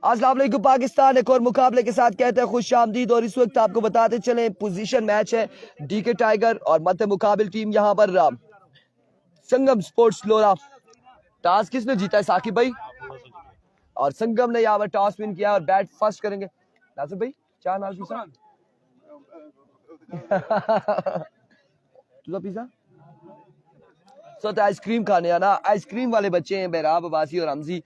अस्सलाम वालेकुम पाकिस्तान एक और मुकाबले के साथ कहते हैं खुश आमदीद। और इस वक्त आपको बताते चलें पोजीशन मैच है डीके टाइगर और मध्य मुकाबिल टीम यहाँ पर संगम स्पोर्ट्स लोरा। टॉस किसने जीता है? साकिब भाई। और संगम ने यहाँ पर टॉस विन किया और बैट फर्स्ट करेंगे। नासिर भाई चार नाल पीसा तुझा पीसा सो तो आइसक्रीम खाने आना। आइसक्रीम वाले बच्चे हैं मेहराब अब्बासी और हमजी।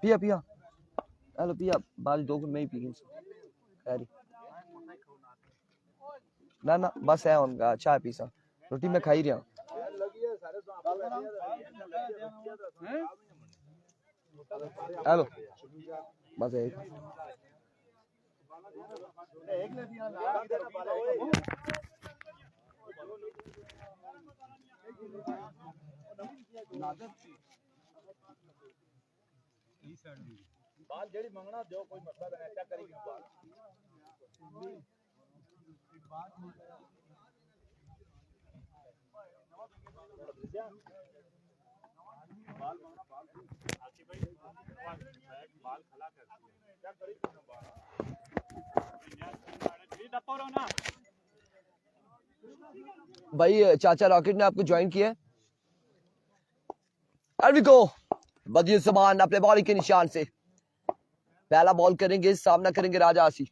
पिया पिया हेलो पिया बाल दो में ही पी ना ना बस है उनका चाय पीसा रोटी में खा ही रहा। हेलो बस है बाल जेड़ी मंगना दो कोई मसला नहीं क्या करेगी बाल बाल मंगना बाल आकी भाई बाल खला करती है क्या करेगी बाल ना भाई। चाचा रॉकेट ने आपको ज्वाइन किया है। अरविको बदिल समान अपने बॉलिंग के निशान से पहला बॉल करेंगे, सामना करेंगे राजा आसी।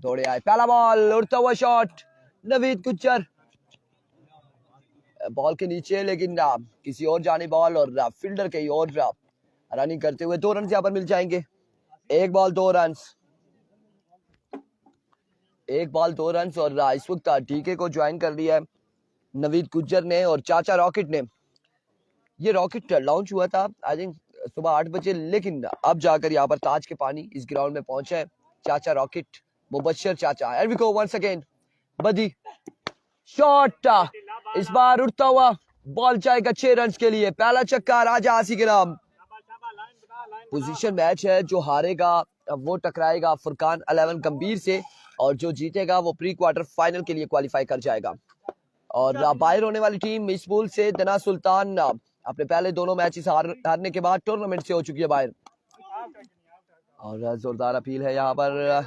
दौड़े आए, पहला बॉल उड़ता हुआ शॉट नवीद कुच्चर बॉल के नीचे, लेकिन किसी और जाने बॉल और फील्डर कहीं और रनिंग करते हुए 2 रन यहाँ पर मिल जाएंगे। एक बॉल 2 रन और इस वक्त डीके को ज्वाइन कर लिया है नवीद गुज्जर ने और चाचा रॉकेट ने। ये रॉकेट लॉन्च हुआ था आई थिंक सुबह 8 बजे, लेकिन अब जाकर यहाँ पर ताज के पानी इस ग्राउंड में पहुंचा है चाचा रॉकेट मुबशर चाचा। Here we go once again buddy shot, इस बार उड़ता हुआ बॉल जाएगा 6 रन के लिए। पहला छक्का राजा आसी के नाम। पोजीशन मैच है, जो हारेगा वो टकराएगा फुरकान 11 गंभीर से और जो जीतेगा वो प्री क्वार्टर फाइनल के लिए क्वालिफाई कर जाएगा। और बाहर होने वाली टीम इस पूल से दना सुल्तान अपने पहले दोनों मैचेस हारने के बाद टूर्नामेंट से हो चुकी है बाहर। और जोरदार अपील है यहाँ पर।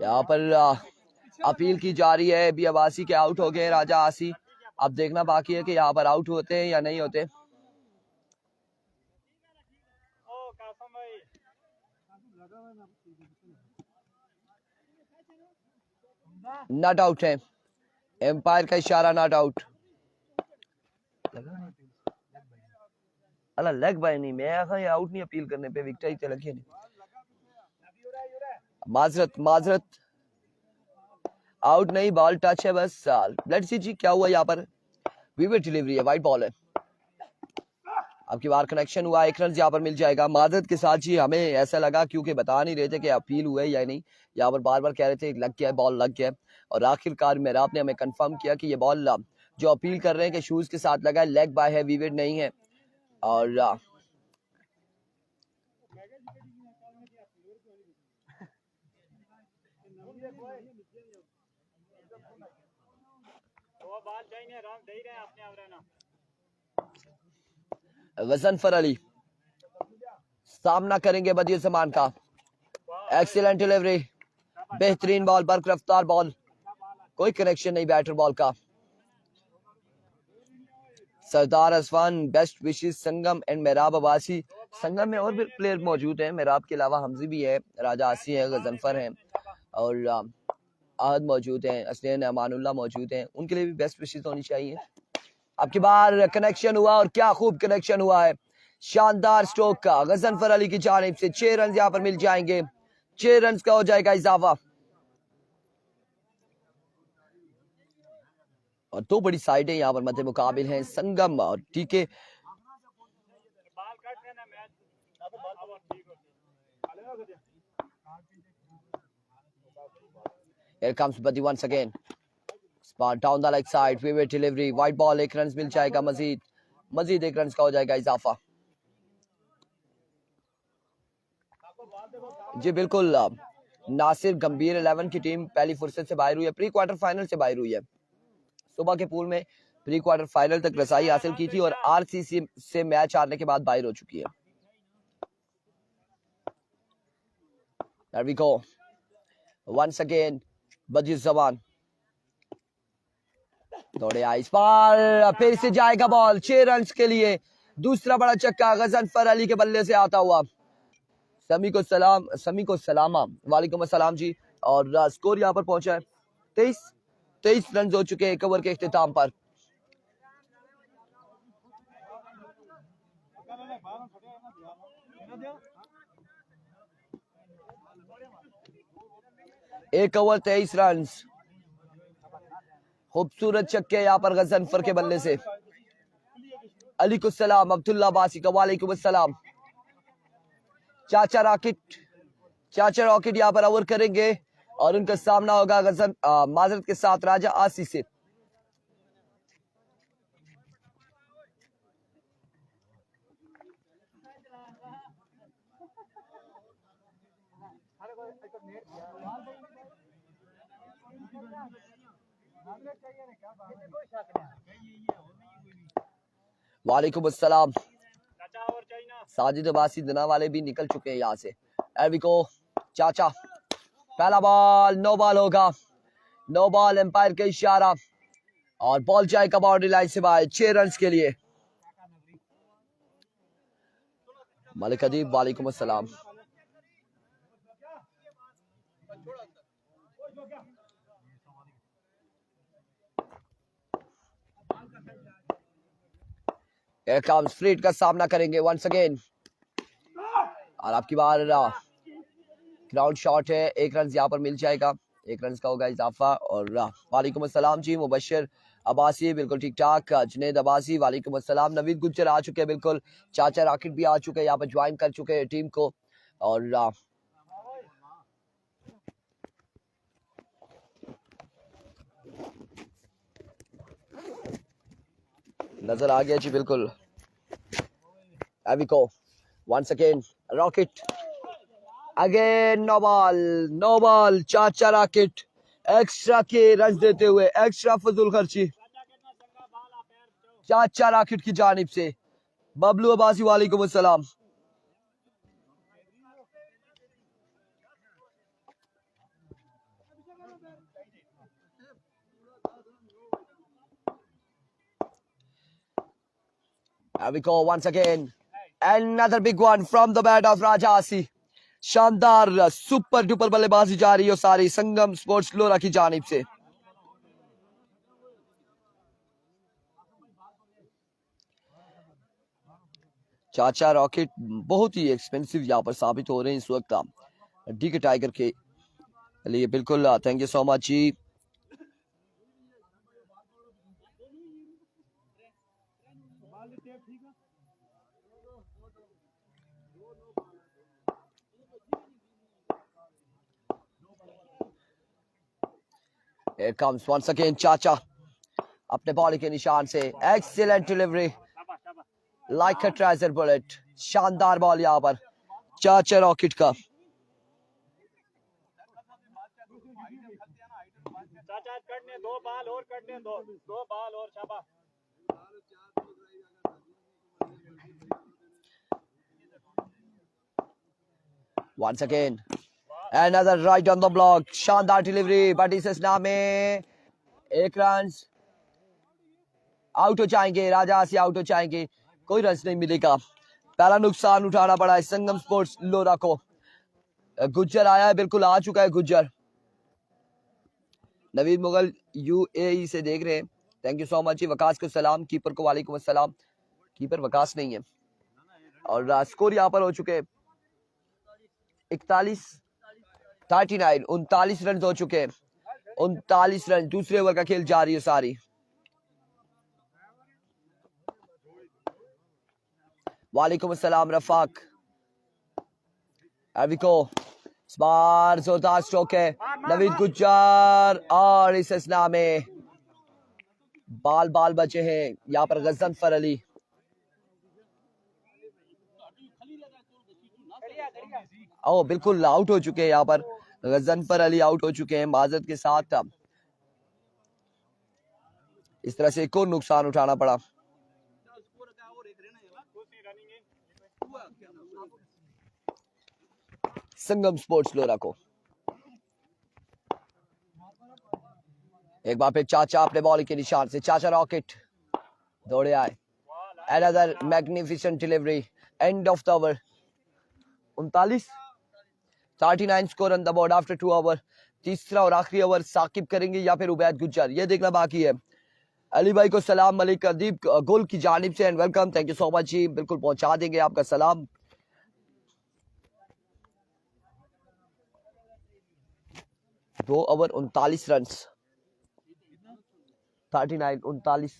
यहाँ पर अपील की जा रही है। अभी अब्बासी के आउट हो गए राजा आसी, अब देखना बाकी है कि यहाँ पर आउट होते हैं या नहीं होते। नॉट आउट है, एम्पायर का इशारा not out. Allah leg bye नहीं, मैं आउट नहीं अपील करने पे विकेट ही चला गया नहीं। माजरत आउट नहीं, बॉल टच है बस। लेट्स सी जी क्या हुआ यहाँ पर। विवेट डिलीवरी है, वाइट बॉल है। अब की बार कनेक्शन हुआ, 1 रन यहाँ पर मिल जाएगा। माजरत के साथ जी हमें ऐसा लगा क्योंकि बता नहीं रहे थे कि अपील हुआ है या नहीं, यहाँ पर बार बार कह रहे थे लग गया बॉल लग गया, और आखिरकार मेहराब ने हमें कंफर्म किया कि ये बॉल जो अपील कर रहे हैं कि शूज के साथ लगा है, लेग बाय है, विवेट नहीं है। और गजनफर अली सामना करेंगे बदिल समान का। एक्सीलेंट डिलीवरी, बेहतरीन बॉल, बर्क रफ्तार बॉल, कोई कनेक्शन नहीं बैटर बॉल का। सरदार असफान बेस्ट विशेस संगम एंड मेहराब अब्बासी। संगम में और भी प्लेयर मौजूद हैं, मेहराब के अलावा हमजी भी है, राजा आसी है, गजनफर हैं और आहद मौजूद हैं, असलैन अमानुल्लाह मौजूद हैं, उनके लिए भी बेस्ट विशेस होनी चाहिए। अब की बार कनेक्शन हुआ और क्या खूब कनेक्शन हुआ है, शानदार स्ट्रोक का गजनफर अली की जानिब से। 6 रन यहाँ पर मिल जाएंगे, 6 रन का हो जाएगा इजाफा। और 2 बड़ी साइडें यहाँ पर मध्य मुकाबिल हैं, संगम और टीके। Here comes Badi once again. Spot down the leg side. Favorite delivery. White ball. 1 run मिल जाएगा मजीद 1 रन का हो जाएगा इजाफा। जी बिल्कुल, नासिर गंभीर 11 की टीम पहली फुर्सत से बाहर हुई है, प्री क्वार्टर फाइनल से बाहर हुई है। सुबह के पूल में प्री क्वार्टर फाइनल तक रसाई हासिल की थी और आरसीसी से मैच हारने के बाद बाहर हो चुकी है। There we go. Once again, बदी जबान दौड़े आइस पर, फिर से जाएगा बॉल 6 रन के लिए। दूसरा बड़ा चक्का गजनफर अली के बल्ले से आता हुआ। समी को सलामा, वालेकुम अस्सलाम जी। और स्कोर यहाँ पर पहुंचा है 23 रन हो चुके हैं एक ओवर के इख्तिताम पर। एक ओवर 23 रन। खूबसूरत छक्के यहाँ पर गजनफर के बल्ले से। अली को सलाम, अब्दुल्ला बासी का वालेकुम अस्सलाम। चाचा रॉकेट यहाँ पर ओवर करेंगे और उनका सामना होगा माजरत के साथ राजा आसी से। वालेकुम अस्सलाम। साजिद अब्बासी दना वाले भी निकल चुके हैं यहाँ से। एरविको चाचा, पहला बॉल नो बॉल होगा, नो बॉल एम्पायर का इशारा और बॉल जाएगा बाउंड्री लाइन से बाहर 6 रन के लिए। मलिक अदीब वालेकुम अस्सलाम। फ्रीड का सामना करेंगे वंस अगेन और आपकी बार ग्राउंड शॉट है। 1 रन यहाँ पर मिल जाएगा, 1 रन का होगा इजाफा। और वालेकुम अस्सलाम जी। मुबशर अब्बासी बिल्कुल ठीक ठाक। जुनेद अब्बासी वालेकुम अस्सलाम। नवीद गुज्जर आ चुके हैं बिल्कुल। चाचा राकेट भी आ चुके हैं, यहाँ पर ज्वाइन कर चुके हैं टीम को। और नजर आ गया जी बिल्कुल। एविको once again rocket again no ball. चाचा रॉकेट एक्स्ट्रा के रन देते हुए एक्स्ट्रा फजूल खर्ची चाचा रॉकेट की जानिब से। बबलू अब्बासी वालेकुम अस्सलाम। Evico once again, another big one from the bat of Raja Asi. शानदार सुपर डुपर बल्लेबाजी जा रही है सारी संगम स्पोर्ट्स लोरा की जानिब से। चाचा रॉकेट बहुत ही एक्सपेंसिव यहाँ पर साबित हो रहे हैं इस वक्त डी के टाइगर के लिए। बिल्कुल thank you so much ji. Here comes once again चाचा अपने बॉल के निशान से। एक्सीलेंट डिलीवरी लाइक अ ट्रेजर बुलेट। शानदार बॉल यहाँ पर चाचा रॉकेट का। दो बॉल और करने दो बॉल और शाबाश। Once again another right on the block, शानदार डिलीवरी बट इस स्नाम में 1 रन आउट हो जाएंगे। राजा से आउट हो जाएंगे, कोई रन नहीं मिलेगा। पहला नुकसान उठाना पड़ा है संगम स्पोर्ट्स लोरा को। गुज्जर आया है, बिल्कुल आ चुका है गुज्जर। नवीद मुगल यूएई से देख रहे हैं, थैंक यू सो मच जी। वकास को सलाम, कीपर को वालेकुम अस्सलाम। कीपर वकास नहीं है। और स्कोर यहाँ पर हो चुके 39 रन हो चुके हैं। 39 रन, दूसरे ओवर का खेल जारी है सारी। वालेकुम अस्सलाम रफाक। एविको बार जोरदार स्ट्रोक है नवीद गुज्जर और इस असना में बाल बचे हैं यहाँ पर गजनफर अली। ओ बिल्कुल आउट हो चुके हैं यहाँ पर गजनफर अली, आउट हो चुके हैं माजरत के साथ। इस तरह से एक और नुकसान उठाना पड़ा। संगम स्पोर्ट्स लोरा को एक बार फिर चाचा अपने बॉल के निशान से, चाचा रॉकेट दौड़े आए। Another magnificent delivery, end of the over. 39 score on the board after 2 over. तीसरा और आखिरी ओवर साकिब करेंगे या फिर उबैद गुज्जर, ये देखना बाकी है। अली भाई को सलाम, मलिक अदीब गोल की जानिब से and welcome, thank you so much जी, बिल्कुल पहुंचा देंगे आपका सलाम। दो ओवर 39 रन, 39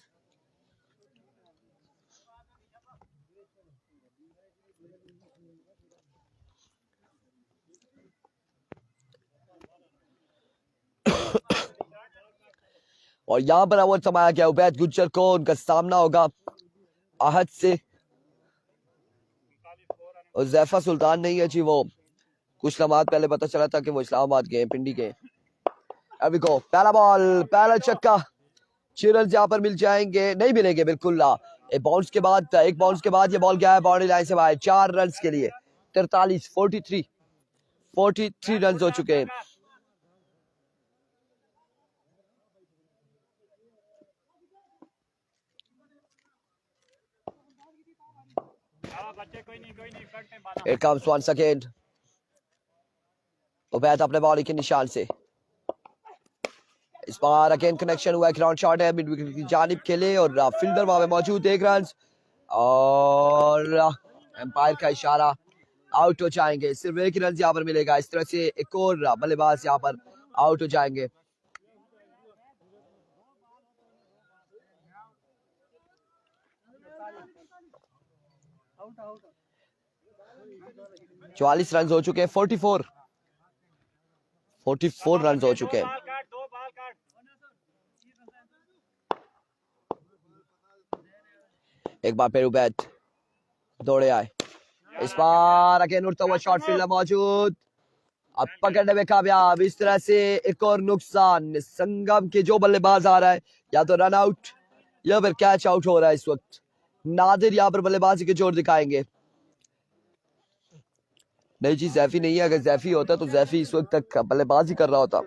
और यहां पर ओवर समाया गया उबैद गुज्जर को। उनका सामना होगा आहद से। और जैफा सुल्तान नहीं है जी, वो कुछ लम्हात पहले पता चला था कि वो इस्लामाबाद गए, पिंडी गए। अभी को पहला बॉल, पहला छक्का, 6 रन यहाँ पर मिल जाएंगे, नहीं मिलेंगे बिल्कुल। एक बाउंस के बाद ये बॉल गया है बाउंड्री लाइन से बाहर। 4 रन के लिए 43 रन हो चुके हैं। Here comes once again Ubaid अपने बॉल के निशान से। इस बार अगेन कनेक्शन हुआ, ग्राउंड शॉट है, मिड विकेट की जानिब खेले और फील्डर वहां पे मौजूद। 1 रन और एम्पायर का इशारा, आउट हो जाएंगे। सिर्फ 1 रन यहाँ पर मिलेगा। इस तरह से एक और बल्लेबाज यहाँ पर आउट हो जाएंगे। आउट 44 रन हो चुके हैं। 44 रन हो चुके हैं। एक बार फिर उबैद दौड़े आए। इस बार अगेन उड़ता हुआ शॉट फील्डर मौजूद, अब पकड़ने में कामयाब। इस तरह से एक और नुकसान। संगम के जो बल्लेबाज आ रहा है, या तो रन आउट या फिर कैच आउट हो रहा है इस वक्त। नादिर यहाँ पर बल्लेबाजी के जोर दिखाएंगे। नहीं जी, जैफी नहीं है। अगर जैफी होता तो जैफी इस वक्त तक बल्लेबाजी कर रहा होता।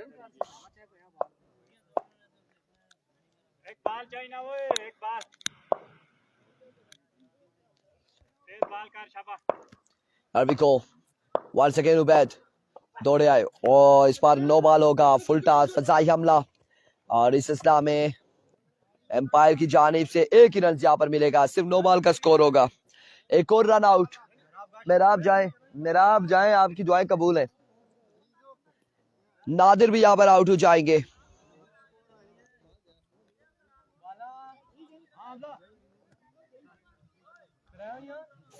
एक बाल चाहिए ना, वो एक बाल कर शाबाश। अरबी को वंस अगेन उबैद दौड़े आए और इस बार नो बॉल होगा। फुल टॉस, फजाई हमला और इस सिलसिला में एम्पायर की जानिब से 1 ही रन यहाँ पर मिलेगा। सिर्फ नो बॉल का स्कोर होगा। एक और रन आउट। मेराब जाएं, आपकी दुआएं कबूल है। नादिर भी यहाँ पर आउट हो जाएंगे।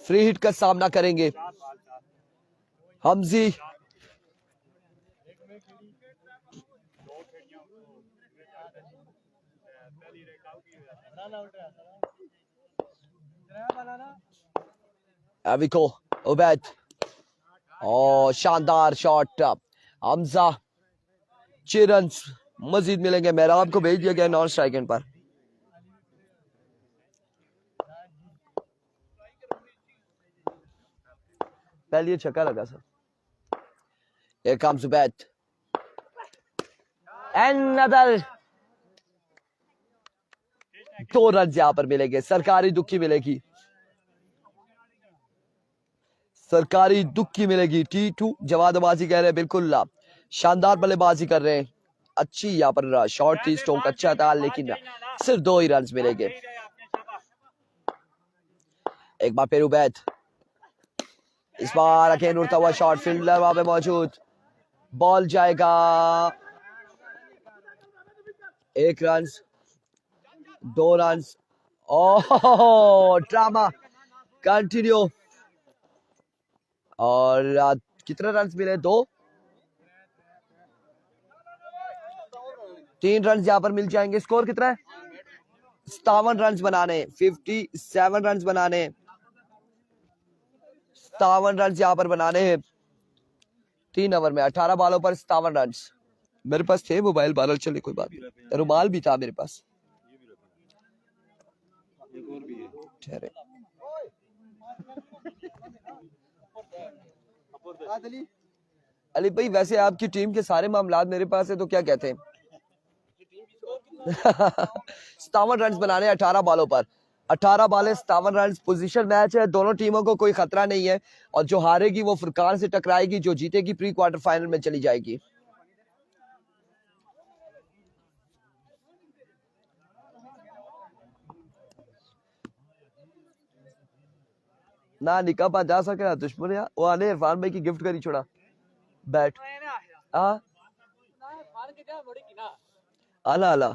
फ्री हिट का सामना करेंगे हमजी। अभी को उबैद, और शानदार शॉट हमजा। 6 रन मजीद मिलेंगे। मेहराब को भेज दिया गया नॉन स्ट्राइक पर। पहले ये छक्का लगा sir. Here comes Ubaid. Another 2 run यहाँ पर मिलेंगे। सरकारी दुखी मिलेगी, सरकारी दुखी मिलेगी। T2 जवादबाजी कह रहे हैं, बिल्कुल शानदार बल्लेबाजी कर रहे हैं। अच्छी यहाँ पर शॉट थी, स्ट्रोक अच्छा था, लेकिन सिर्फ 2 ही रन मिलेंगे। एक बार फिर उबैद, इस बार अगेन उड़ता हुआ शॉट, फील्डर वहां पे मौजूद। बॉल जाएगा 1 रन, 2 रन। ओह, ड्रामा कंटिन्यू। और कितने रन मिले? 2। 3 रन यहाँ पर मिल जाएंगे। स्कोर कितना है? 57 रन बनाने, 57 रन बनाने, 57 रन यहाँ पर बनाने हैं 3 ओवर में। 18 बॉलों पर 57 रन। मेरे पास थे मोबाइल 12, चले कोई बात नहीं, रुमाल भी था मेरे पास। ठहरे अली भाई, वैसे आपकी टीम के सारे मामलात मेरे पास है, तो क्या कहते हैं? 57 रन बनाने 18 बॉलों पर, 18 बॉलें 57 रन। पोजीशन मैच है, दोनों टीमों को कोई खतरा नहीं है, और जो हारेगी वो फुरकान से टकराएगी, जो जीतेगी प्री क्वार्टर फाइनल में चली जाएगी। ना निकाह पा जा सके ना दुश्मन या वो आने इरफान भाई की गिफ्ट करी छोड़ा बैट हाँ आला आला।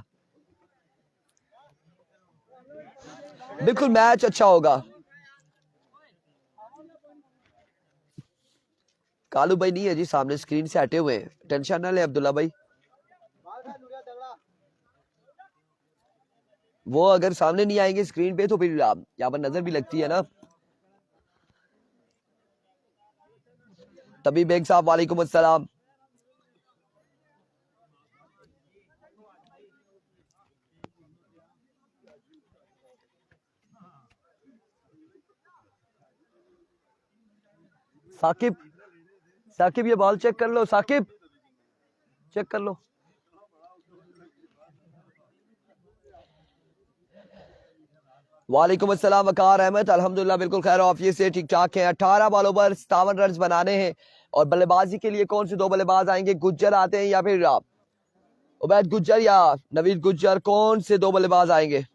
बिल्कुल मैच अच्छा होगा। कालू भाई नहीं है जी, सामने स्क्रीन से हटे हुए, टेंशन ना ले अब्दुल्ला भाई। वो अगर सामने नहीं आएंगे स्क्रीन पे तो फिर यहाँ पर नजर भी लगती है ना। तभी बेग साहब वालेकुम अस्सलाम। साकिब, साकिब ये बॉल चेक कर लो, साकिब चेक कर लो। वालेकुम अस्सलाम वकार अहमद, अल्हम्दुलिल्लाह बिल्कुल खैर ऑफिस से ठीक ठाक है। 18 बॉलों पर 57 रन बनाने हैं, और बल्लेबाजी के लिए कौन से 2 बल्लेबाज आएंगे? गुज्जर आते हैं या फिर उबैद गुज्जर या नवीद गुज्जर, कौन से 2 बल्लेबाज आएंगे?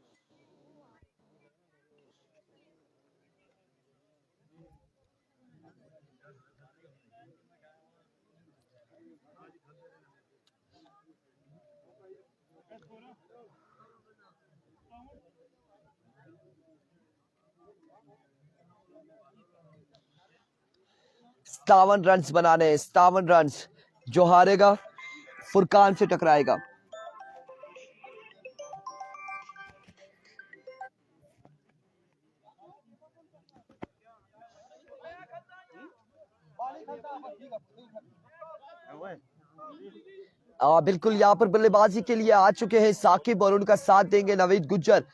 सत्तावन रन बनाने, 57 रन। जो हारेगा फुरकान से टकराएगा। बिल्कुल यहाँ पर बल्लेबाजी के लिए आ चुके हैं साकिब, और उनका साथ देंगे नवीद गुज्जर,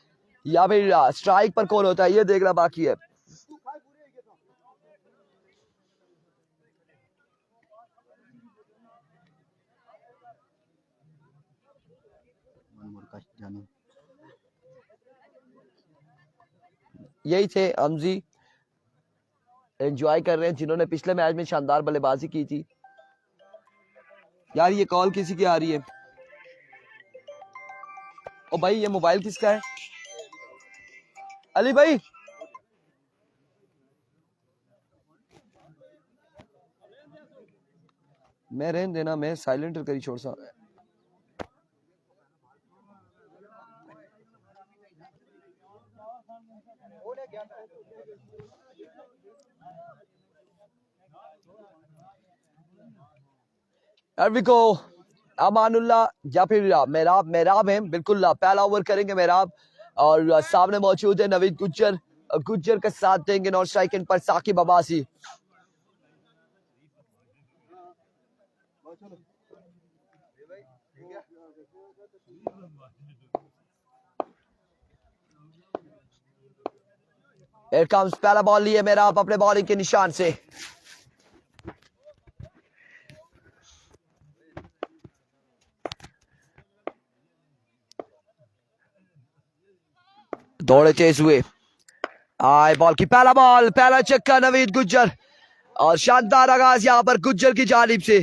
या फिर स्ट्राइक पर कौन होता है ये देखना बाकी है। यही थे हमजी, एंजॉय कर रहे हैं, जिन्होंने पिछले मैच में शानदार बल्लेबाजी की थी। यार ये कॉल किसी की आ रही है? ओ भाई ये मोबाइल किसका है? अली भाई मैं रहने देना, मैं साइलेंट करी छोड़ सा। को अमानुल्लाह या फिर मेराब, मेराब है बिल्कुल, पहला ओवर करेंगे मेराब, और सामने मौजूद है नवीद गुज्जर, गुज्जर का साथ देंगे नॉन स्ट्राइक पर साकिब अब्बासी। Here comes पहला बॉल लिए मेराब अपने बॉलिंग के निशान से। दौड़े तेज हुए, आए बॉल की पहला बॉल, पहला चक्का नवीद गुज्जर, और शानदार आगाज यहाँ पर गुज्जर की जानिब से।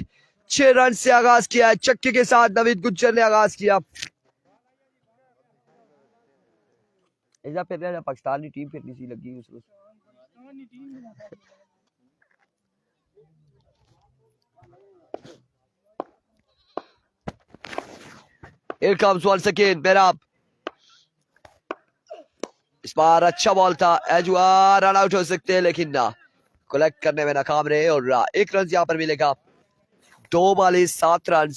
6 रन से आगाज किया है, चक्के के साथ नवीद गुज्जर ने आगाज किया। पाकिस्तानी टीम फिरनी सी लगी उसको। Here comes once again मेराब, इस बार अच्छा बॉल था, एजुआ रन आउट हो सकते हैं, लेकिन ना कलेक्ट करने में नाकाम रहे, और 1 रन यहाँ पर मिलेगा। 2 बॉल 7 रन।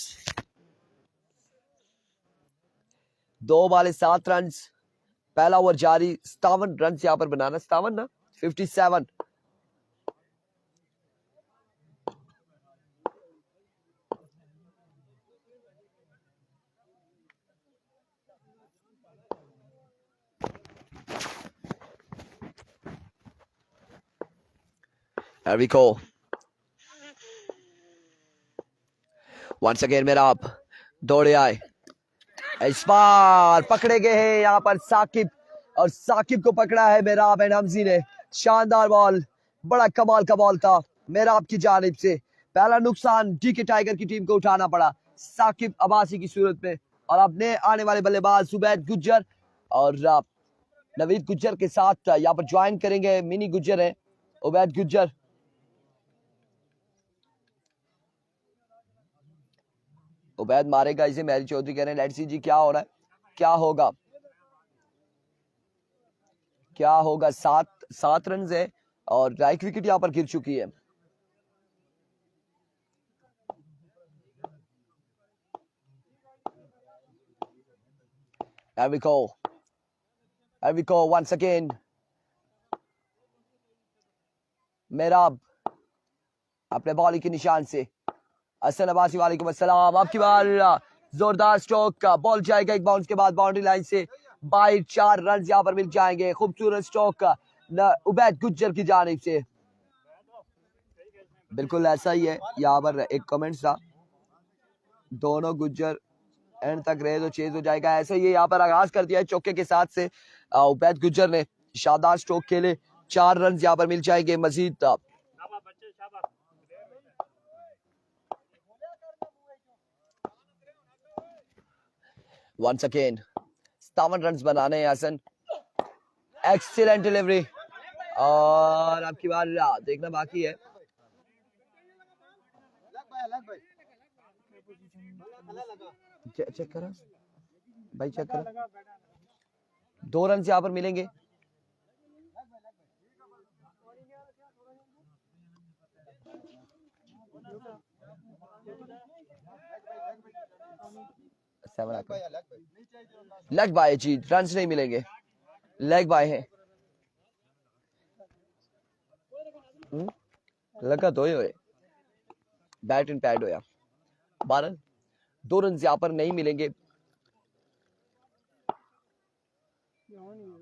2 बॉल 7 रन, पहला ओवर जारी। 57 रन यहाँ पर बनाना, 57 ना 57। Here we go. Once again मेरा आप दौड़े आए, इस बार पकड़े गए हैं यहाँ पर साकिब, और साकिब को पकड़ा है मेराब एंड हमजी ने। शानदार बॉल, बड़ा कमाल का बॉल था मेराब की जानिब से। पहला नुकसान डीके टाइगर की टीम को उठाना पड़ा साकिब अब्बासी की सूरत में, और अपने आने वाले बल्लेबाज उबैद गुज्जर और नवीद गुज्जर के साथ यहाँ पर ज्वाइन करेंगे। मिनी गुज्जर है उबैद गुज्जर। उबैद मारेगा इसे, मैरी चौधरी कह रहे हैं लेट्स सी जी क्या हो रहा है, क्या होगा क्या होगा। 7 रन है और एक विकेट यहाँ पर गिर चुकी है। Here we go. Here we go once again. मेराब अपने बॉलिंग के निशान से, हसन अब्बासी वालेकुम अस्सलाम। आपकी बार जोरदार स्ट्रोक का बॉल जाएगा एक बाउंस के बाद बाउंड्री लाइन से बाहर। 4 रन यहाँ पर मिल जाएंगे। खूबसूरत स्ट्रोक का उबैद गुज्जर की जानिब से। बिल्कुल ऐसा ही है, यहाँ पर एक कमेंट था, दोनों गुज्जर एंड तक रहे तो चेज हो जाएगा। ऐसे ही यहाँ पर आगाज कर दिया है चौके के साथ से उबैद गुज्जर ने। शानदार स्ट्रोक खेले, 4 रन यहाँ पर मिल जाएंगे मजीद। वंस अगेन 57 रन बनाने हैं हसन। एक्सीलेंट डिलीवरी, और आपकी बार देखना बाकी है। चेक करा भाई, चेक करा। 2 रन यहाँ पर मिलेंगे। लेग बाय जी, रन नहीं मिलेंगे, लेग बाय है। लगा तो ही बैट एंड पैड होया 12। 2 रन यहाँ पर नहीं मिलेंगे।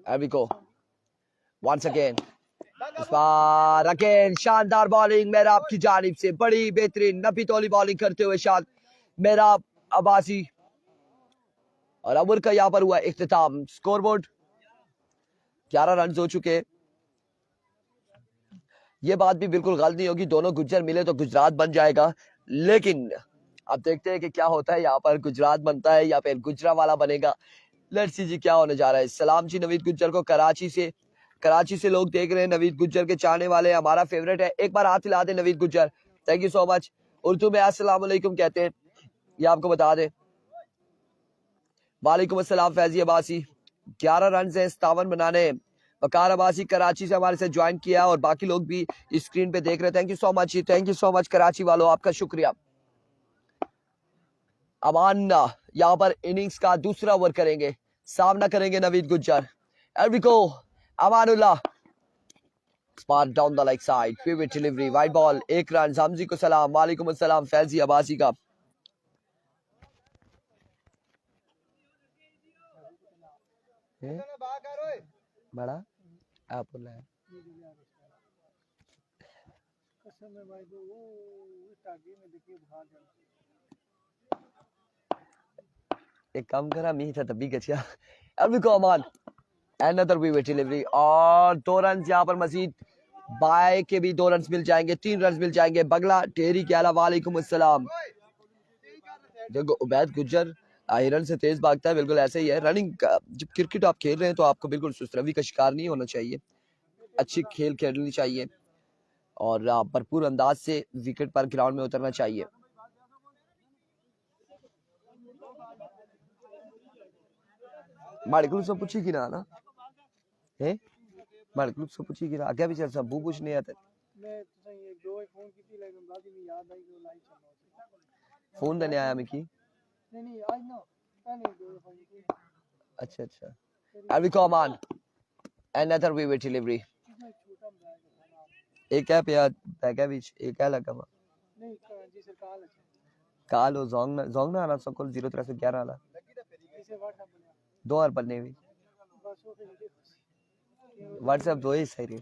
Here we go. Once again. इस बार अगेन शानदार बॉलिंग मेराब की जानिब से, बड़ी बेहतरीन नबी तौली बॉलिंग करते हुए शाद मेराब अब्बासी। और ओवर का यहाँ पर हुआ इख्तिताम। स्कोरबोर्ड 11 रन हो चुके। ये बात भी बिल्कुल गलत नहीं होगी, दोनों गुज्जर मिले तो गुजरात बन जाएगा, लेकिन अब देखते हैं कि क्या होता है। यहाँ पर गुजरात बनता है या फिर गुजरावाला बनेगा। लेट्स सी जी क्या होने जा रहा है। सलाम जी नवीद गुज्जर को कराची से लोग देख रहे हैं। नवीद गुज्जर के चाहने वाले हमारा फेवरेट है, एक बार हाथ हिला दे Naveed Gujjar. Thank you so much. Urdu में अस्सलाम वालेकुम कहते हैं, ये आपको बता दें। वालेकुम अस्सलाम फैजी अब्बासी। 11 रन है 57 बनाने। वकार अब्बासी कराची से हमारे साथ ज्वाइन किया, और बाकी लोग भी इस स्क्रीन पे देख रहे हैं। Thank you so much, thank you so much Karachi वालों, आपका शुक्रिया। अमान यहाँ पर इनिंग्स का दूसरा ओवर करेंगे, सामना करेंगे Naveed Gujjar. Here we go. Amanullah spar down the leg side, pivot delivery, wide ball, 1 run. हमजी को सलाम, वालेकुम अस्सलाम फैजी अब्बासी का। बड़ा आप एक काम करा मी था तभी गया। Here we go Aman, another vivid delivery, और 2 रन यहाँ पर मजीद। बाय के भी 2 रन मिल जाएंगे, 3 रन मिल जाएंगे। बगला टेरी के अलावा वालेकुम अस्सलाम। देखो उबैद गुज्जर हिरन से तेज भागता है, बिल्कुल ऐसे ही है। रनिंग जब क्रिकेट आप खेल रहे हैं तो आपको बिल्कुल सुस्तरवी का शिकार नहीं होना चाहिए, अच्छी खेल खेलनी चाहिए और भरपूर अंदाज से विकेट पर ग्राउंड में उतरना चाहिए। माड़कुल से पूछी कि ना है, माड़कुल से पूछी कि आगे भी चल सब बू पूछ नहीं आता। मैं तो ये दो फोन की थी लेकिन बाद में याद आई कि लाइव चल रहा है। फोन देने आया मैं की नहीं आज ना पहले दो फोन की अच्छा अच्छा and we come on another vivid delivery एक है पे बैग है बीच एक है लगा हुआ नहीं जी सर काल है काल हो जोंग ना आना सकल 0311 वाला इसे व्हाट्सएप बना 2000 बनने भी बस वो फिर व्हाट्सएप दो ही सही रही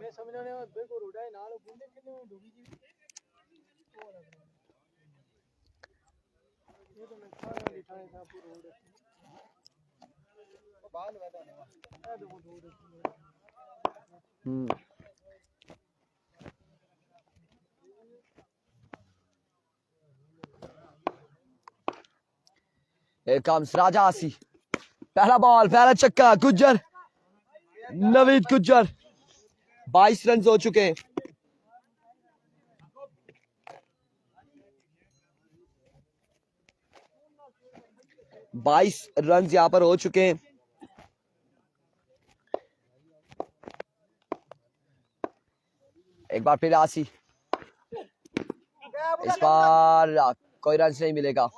मैं समझने में बिल्कुल उड़ाई नाल बुंदे किने डूबी जी ये तो मैं खाना दिखाए था पूरा रोड बाल वैदा नहीं है दो दो Here comes Raja Asi. पहला बॉल पहला छक्का गुज्जर नवीद गुज्जर 22 रन हो चुके हैं 22 रन यहाँ पर हो चुके हैं एक बार फिर आसी इस बार कोई रन नहीं मिलेगा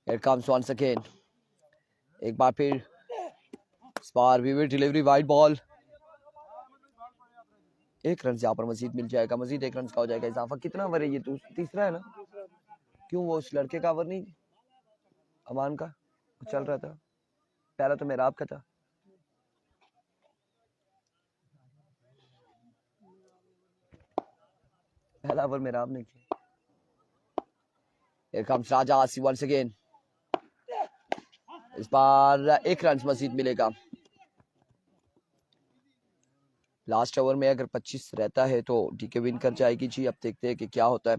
Here comes once again. एक बार फिर इस बार विविड डिलीवरी वाइड बॉल एक रन से यहाँ पर मजीद मिल जाएगा मजीद एक रन का हो जाएगा इजाफा कितना ओवर है ये तीसरा है ना क्यों वो उस लड़के का ओवर नहीं अमान का चल रहा था पहला तो मेरा आपका था पहला ओवर मेरा आपने किया Here comes Raja Asi once again. इस बार एक रन मजीद मिलेगा लास्ट ओवर में अगर 25 रहता है तो डीके विन कर जाएगी जी अब देखते हैं कि क्या होता है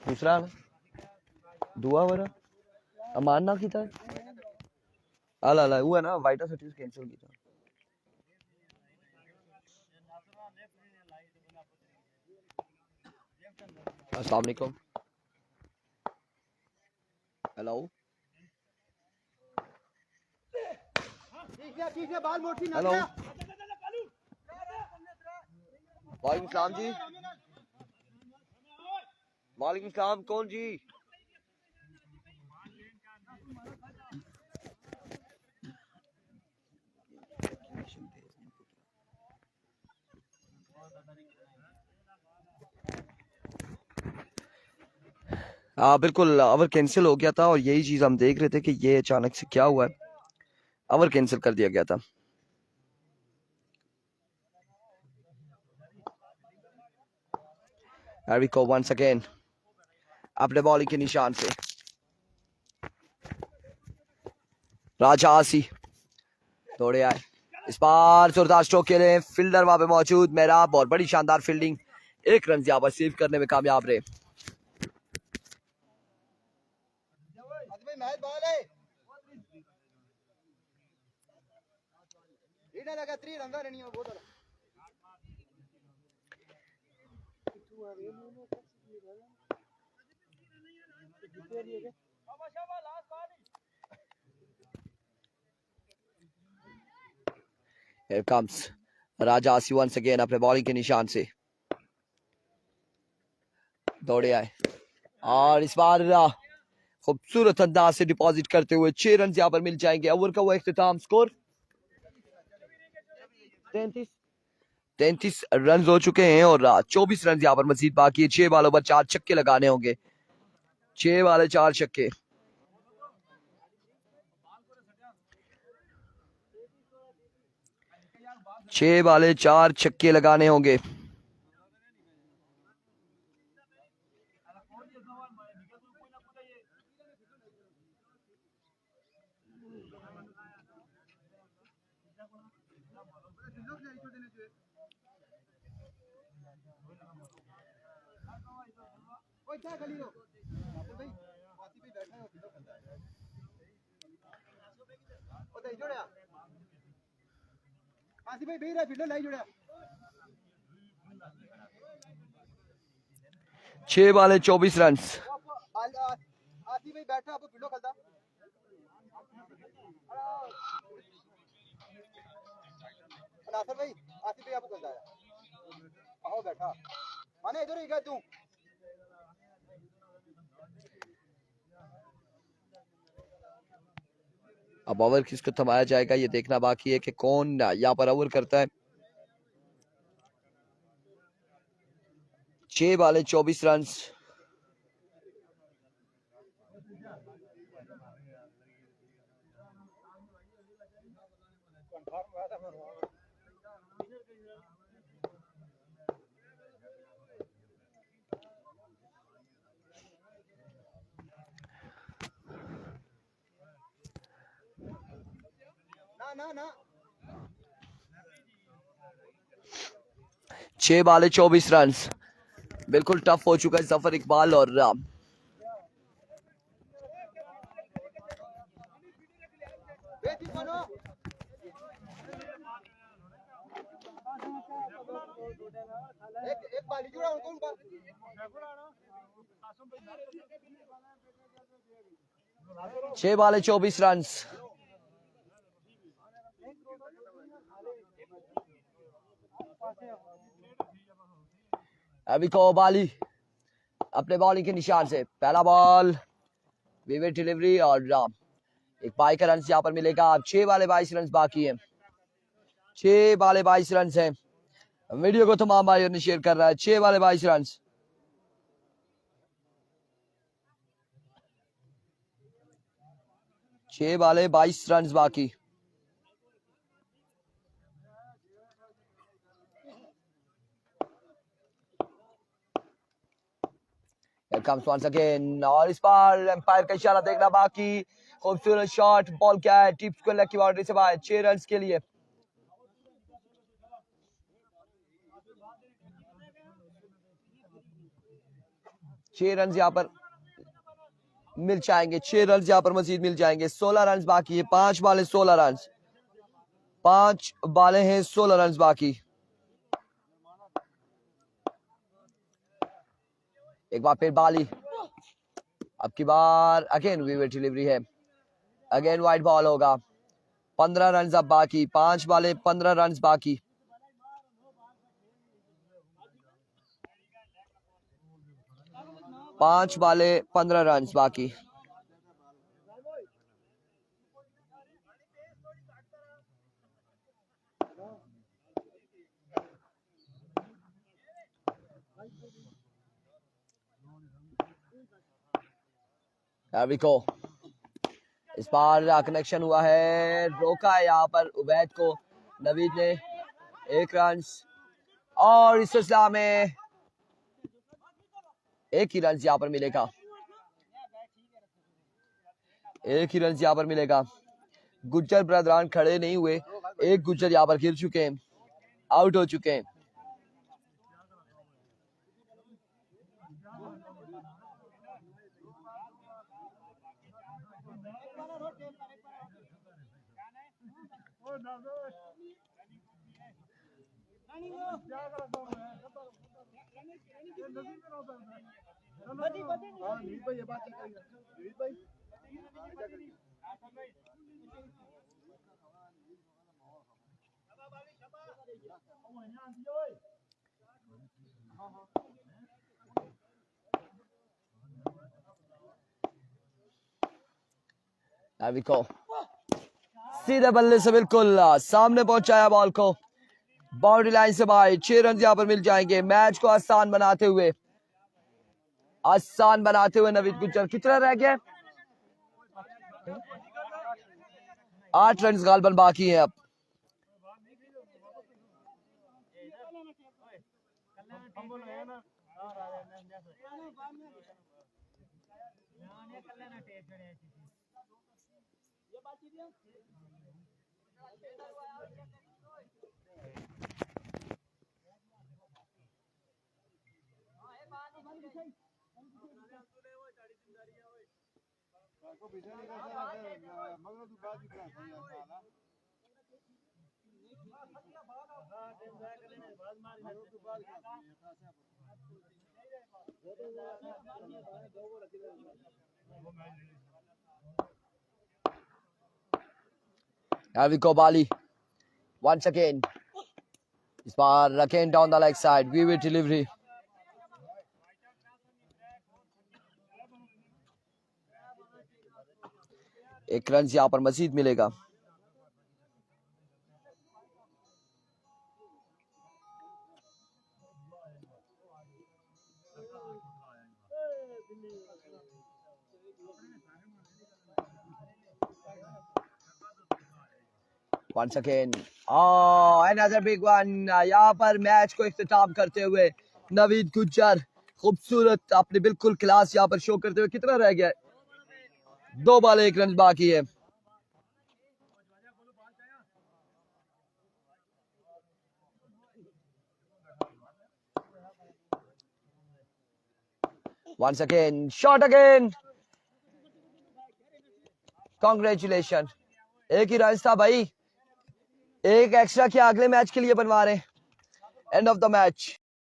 दूसरा दुआ वरा अमान ना की था अला अला वो है ना वाइटा सर्टिस कैंसिल की था अस्सलाम वालेकुम हेलो हेलो वालेकुम सलाम जी वालेकुम सलाम कौन जी हाँ बिल्कुल ओवर कैंसिल हो गया था और यही चीज हम देख रहे थे कि ये अचानक से क्या हुआ है ओवर कैंसिल कर दिया गया था एरिको वंस अगेन अपने बॉलिंग के निशान से राजा आसी दौड़े आए इस बार जोरदार स्ट्रोक के लिए फील्डर वहां पे मौजूद मेरा बहुत बड़ी शानदार फील्डिंग एक रन यहाँ पर सेव करने में कामयाब रहे Here comes राजा आसी once again अपने बॉलिंग के निशान से दौड़े आए और इस बार खूबसूरत अंदाज से डिपॉजिट करते हुए 6 रन यहाँ पर मिल जाएंगे ओवर का वो इख्तिताम स्कोर 33 रन हो चुके हैं और 24 रन यहाँ पर मजीद बाकी है 6 बालों पर 4 छक्के लगाने होंगे 6 वाले 4 छक्के छह वाले 4 छक्के लगाने होंगे छह बाले 24 रन। अब ओवर किसको थमाया जाएगा ये देखना बाकी है कि कौन यहाँ पर ओवर करता है। 6 बाले 24 रन। छह बाले 24 रन। बिल्कुल टफ हो चुका है जफर इकबाल और छह बाले 24 रन। अभी को बाली अपने बॉलिंग के निशान से पहला बॉल विविड डिलीवरी और एक बाई का रन यहाँ पर मिलेगा। अब 6 बाले 22 रन बाकी है। 6 बाले 22 रन है। वीडियो को तमाम भाइयों ने शेयर कर रहा है। 6 बाले 22 रन। छह बाले 22 रन बाकी। Here comes once again और इस बार एम्पायर का इशारा देखना बाकी। खूबसूरत शॉट बॉल क्या है टिप्स को लकी बाउंड्री से बाहर 6 रन के लिए। छह रन यहाँ पर मिल जाएंगे। 6 रन यहाँ पर मजीद मिल जाएंगे। 16 रन बाकी है। 5 बाले 16 रन। 5 बाले हैं 16 रन बाकी। एक बार फिर बाली। अब की बार अगेन विविड डिलीवरी है। अगेन वाइड बॉल होगा। 15 रन अब बाकी। 5 बाले 15 रन बाकी। पांच बाले 15 रन बाकी। इस बार कनेक्शन हुआ है। रोका है यहाँ पर उबैद को नवीद ने। 1 रन और इस सिलसिला में 1 ही रन यहाँ पर मिलेगा। 1 ही रन यहाँ पर मिलेगा। गुज्जर ब्रदरान खड़े नहीं हुए। एक गुज्जर यहाँ पर गिर चुके हैं। आउट हो चुके हैं। सीधे बल्ले से बिल्कुल सामने पहुंचाया बॉल को बाउंड्री लाइन से बाहर। 6 रन यहाँ पर मिल जाएंगे। मैच को आसान बनाते हुए नवीद गुज्जर। कितना रह गया? 8 रन गालबन बाकी हैं अब। Here we go, Bali. Once again. इस बार again down the leg side. Vivid delivery. एक रन यहाँ पर मजीद मिलेगा. Once again. Oh, another big one. यहाँ पर मैच को इख्तिताम करते हुए नवीद गुज्जर खूबसूरत अपने बिल्कुल क्लास यहाँ पर शो करते हुए. कितना रह गया है? 2 बॉल 1 रन बाकी है. Once again, shot again. Congratulations. एक ही रन था भाई. एक एक्स्ट्रा क्या अगले मैच के लिए बनवा रहे हैं. End of the match.